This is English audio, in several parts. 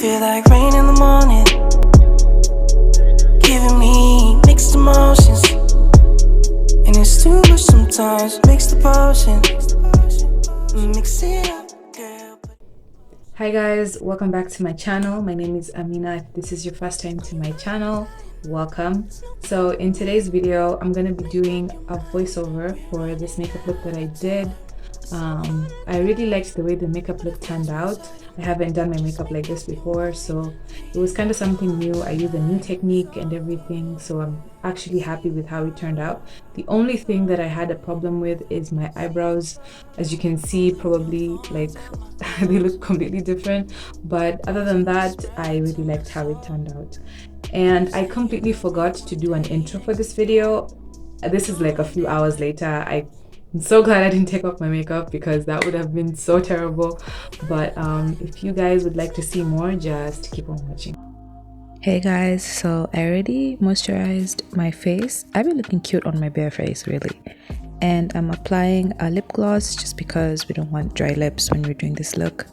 feel like rain in the morning, giving me mixed emotions, and it's too much sometimes. Mix the potion, mix it up, girl. Hi guys, welcome back to my channel. My name is Amina. If this is your first time to my channel, welcome. So in today's video, I'm going to be doing a voiceover for this makeup look that I did. I really liked the way the makeup look turned out. I haven't done my makeup like this before, so it was kind of something new. I used a new technique and everything, so I'm actually happy with how it turned out. The only thing that I had a problem with is my eyebrows. As you can see, probably like they look completely different, but other than that, I really liked how it turned out. And I completely forgot to do an intro for this video. This is like a few hours later. I'm so glad I didn't take off my makeup because that would have been so terrible. But if you guys would like to see more, just keep on watching. Hey guys, so I already moisturized my face. I've been looking cute on my bare face, really. And I'm applying a lip gloss just because we don't want dry lips when we're doing this look.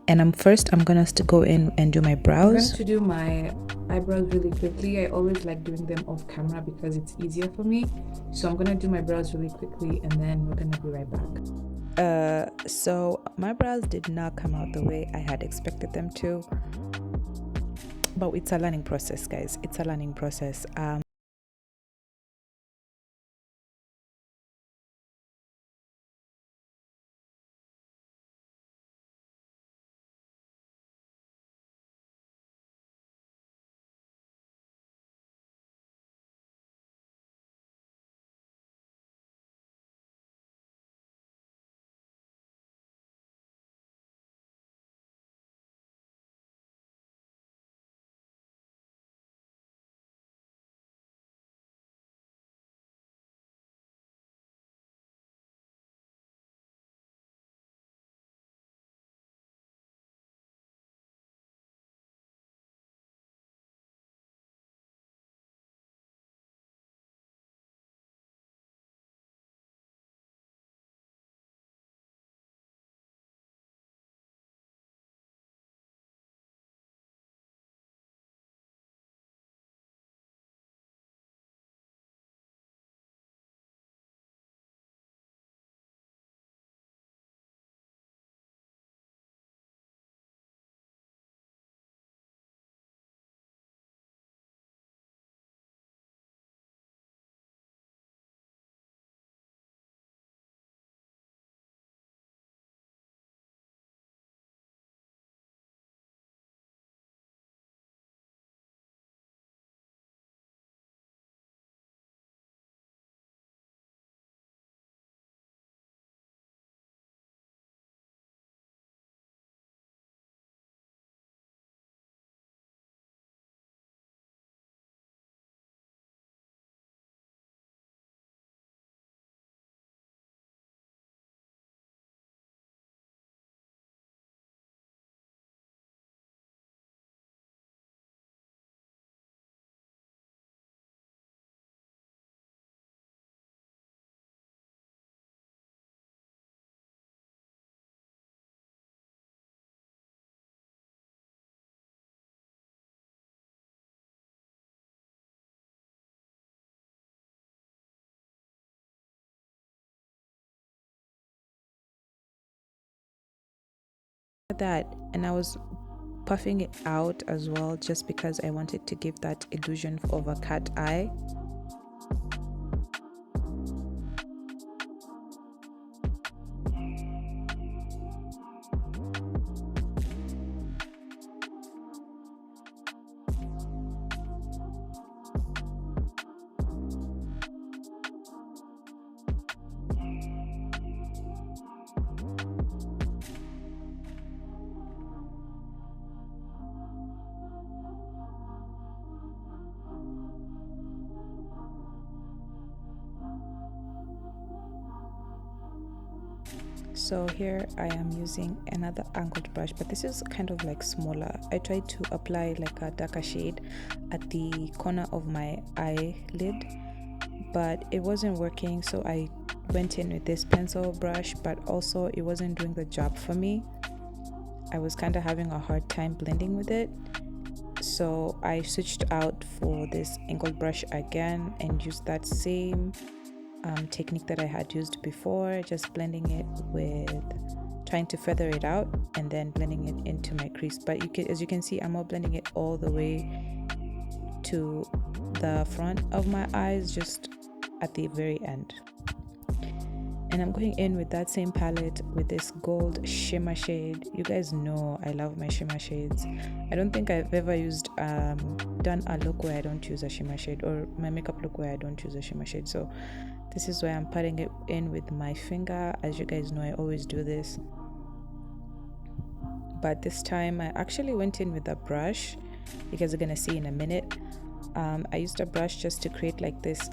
And I'm gonna go in and do my brows. I'm going to do my eyebrows really quickly. I always like doing them off camera because it's easier for me. So I'm gonna do my brows really quickly and then we're gonna be right back. So my brows did not come out the way I had expected them to. But it's a learning process, guys. It's a learning process. And I was puffing it out as well just because I wanted to give that illusion of a cat eye. So here I am using another angled brush, but this is kind of like smaller. I tried to apply like a darker shade at the corner of my eyelid, but it wasn't working, so I went in with this pencil brush, but also it wasn't doing the job for me. I was kind of having a hard time blending with it. So I switched out for this angled brush again and used that same technique that I had used before, just blending it with trying to feather it out and then blending it into my crease. But as you can see, I'm not blending it all the way to the front of my eyes, just at the very end. And I'm going in with that same palette with this gold shimmer shade. You guys know I love my shimmer shades. I don't think I've ever done a look where I don't use a shimmer shade, or my makeup look where I don't use a shimmer shade. So this is where I'm patting it in with my finger. As you guys know, I always do this. But this time I actually went in with a brush. You guys are gonna see in a minute. I used a brush just to create like this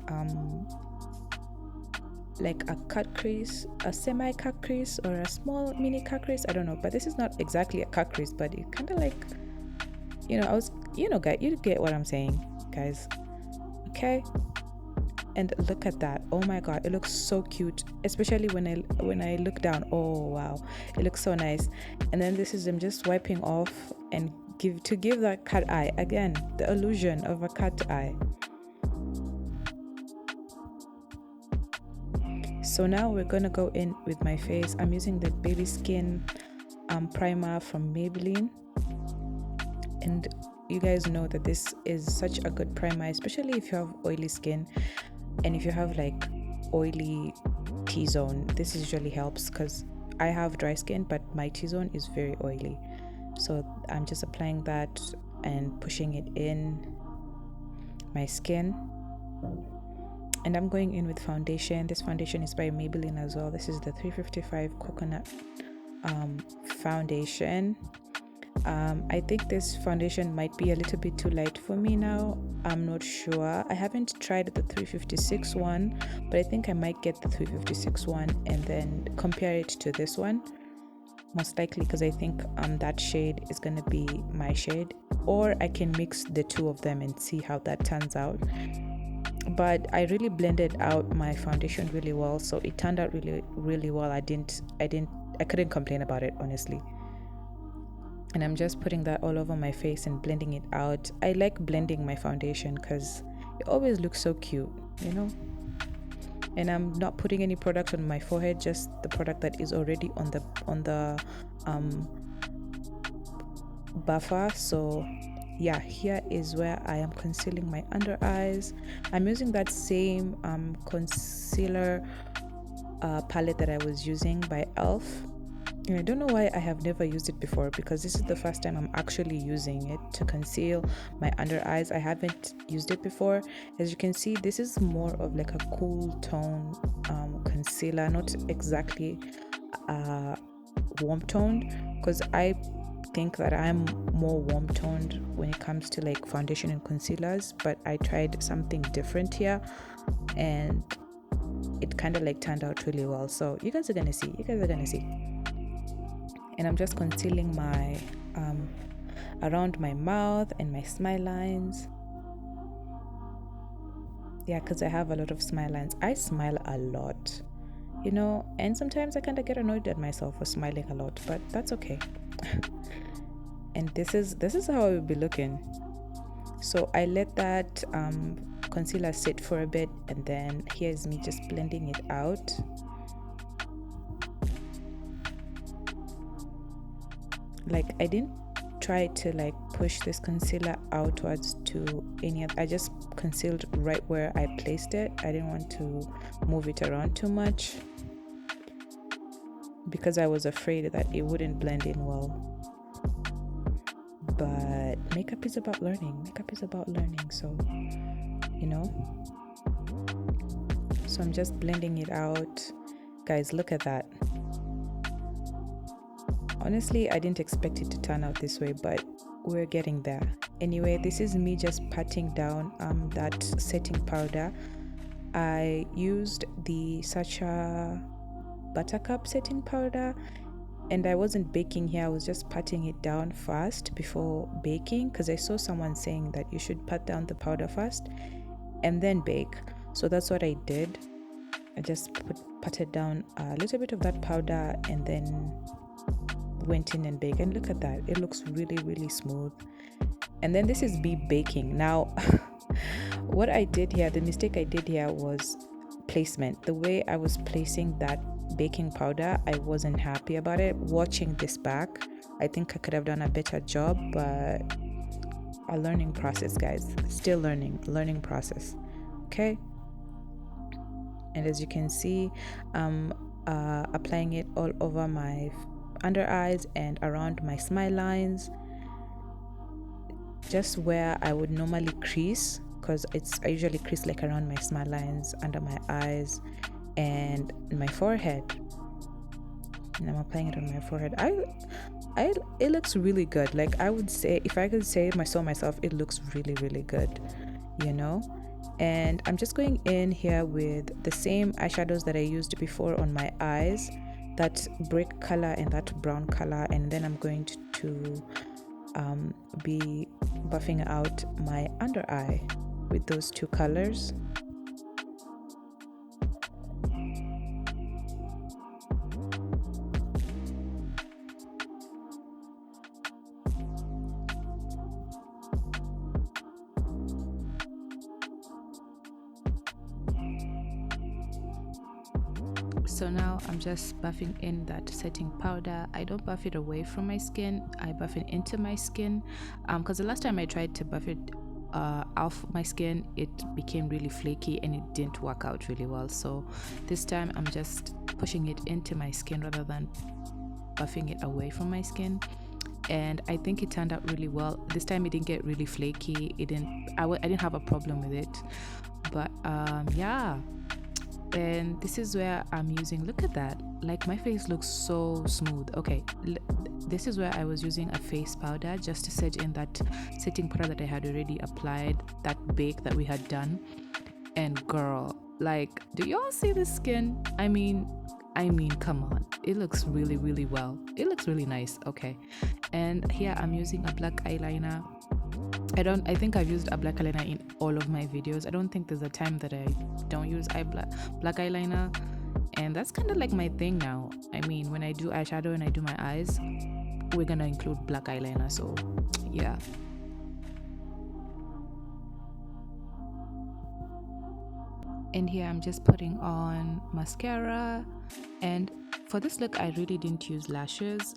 like a cut crease, a semi cut crease, or a small mini cut crease. I don't know, but this is not exactly a cut crease, but it kind of like, guys, you get what I'm saying, guys. Okay, and look at that. Oh my god, it looks so cute, especially when I look down. Oh wow, it looks so nice. And then this is I'm just wiping off and give that cat eye again, the illusion of a cat eye. So now we're gonna go in with my face. I'm using the baby skin primer from Maybelline, and you guys know that this is such a good primer, especially if you have oily skin and if you have like oily T-zone. This usually helps because I have dry skin, but my T-zone is very oily. So I'm just applying that and pushing it in my skin. And I'm going in with foundation. This foundation is by Maybelline as well. This is the 355 Coconut foundation. I think this foundation might be a little bit too light for me now. I'm not sure. I haven't tried the 356 one, but I think I might get the 356 one and then compare it to this one. Most likely, because I think that shade is going to be my shade. Or I can mix the two of them and see how that turns out. But I really blended out my foundation really well, so it turned out really, really well. I couldn't complain about it, honestly. And I'm just putting that all over my face and blending it out. I like blending my foundation because it always looks so cute, And I'm not putting any product on my forehead, just the product that is already on the buffer. So yeah, here is where I am concealing my under eyes. I'm using that same concealer palette that I was using by e.l.f. And I don't know why I have never used it before, because this is the first time I'm actually using it to conceal my under eyes. I haven't used it before. As you can see, this is more of like a cool tone concealer, not exactly warm toned, because I think that I'm more warm toned when it comes to like foundation and concealers, but I tried something different here and it kind of like turned out really well. So you guys are gonna see. And I'm just concealing my around my mouth and my smile lines. Yeah, because I have a lot of smile lines. I smile a lot, and sometimes I kind of get annoyed at myself for smiling a lot, but that's okay. And this is how I will be looking. So I let that concealer sit for a bit, and then here's me just blending it out. Like, I didn't try to like push this concealer outwards to any other. I just concealed right where I placed it. I didn't want to move it around too much because I was afraid that it wouldn't blend in well. But makeup is about learning. So so I'm just blending it out. Guys, look at that. Honestly, I didn't expect it to turn out this way, but we're getting there. Anyway, this is me just patting down that setting powder. I used the Sacha Buttercup setting powder, and I wasn't baking here. I was just patting it down first before baking, because I saw someone saying that you should pat down the powder first and then bake. So that's what I did. I just patted down a little bit of that powder and then went in and baked, and look at that, it looks really smooth. And then this is baking. Now what I did here, the mistake I did here was placement. The way I was placing that baking powder, I wasn't happy about it. Watching this back, I think I could have done a better job, but a learning process, guys. Still learning process. Okay. And as you can see, applying it all over my under eyes and around my smile lines, just where I would normally crease, because I usually crease like around my smile lines, under my eyes, and my forehead. And I'm applying it on my forehead. It looks really good. Like, I would say, if I could say myself, it looks really good, you know. And I'm just going in here with the same eyeshadows that I used before on my eyes, that brick color and that brown color, and then I'm going to be buffing out my under eye with those two colors. So now I'm just buffing in that setting powder. I don't buff it away from my skin, I buff it into my skin, because the last time I tried to buff it off my skin, it became really flaky and it didn't work out really well. So this time I'm just pushing it into my skin rather than buffing it away from my skin, and I think it turned out really well. This time it didn't get really flaky. I didn't have a problem with it, but yeah. And this is where I'm using, look at that, like my face looks so smooth. Okay, this is where I was using a face powder just to set in that setting powder that I had already applied, that bake that we had done. And girl, like, do y'all see the skin? I mean, come on, it looks really well. It looks really nice. Okay, and here I'm using a black eyeliner. I think I've used a black eyeliner in all of my videos. I don't think there's a time that I don't use black eyeliner, and that's kind of like my thing now. I mean, when I do eyeshadow and I do my eyes, we're gonna include black eyeliner, so yeah. And here I'm just putting on mascara, and for this look I really didn't use lashes,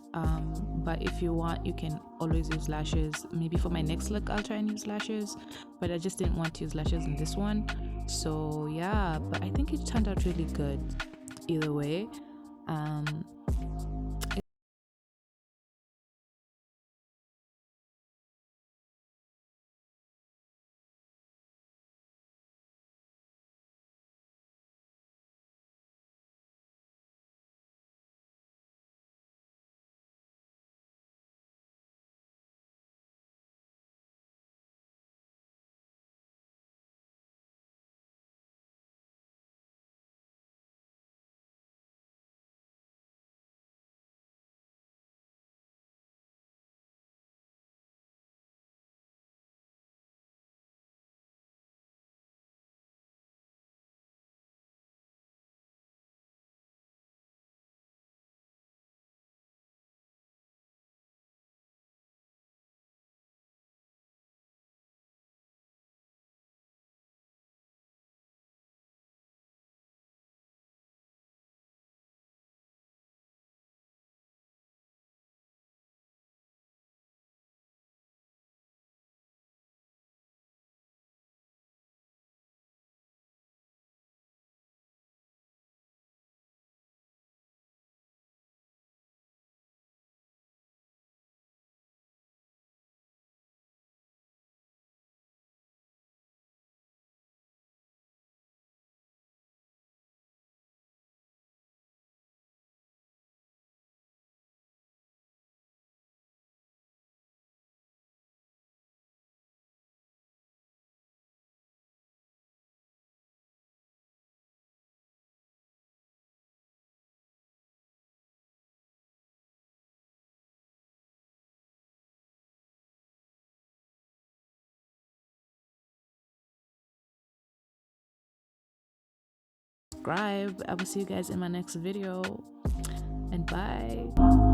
but if you want you can always use lashes. Maybe for my next look I'll try and use lashes, but I just didn't want to use lashes in this one. So yeah, but I think it turned out really good either way. Subscribe. I will see you guys in my next video, and bye.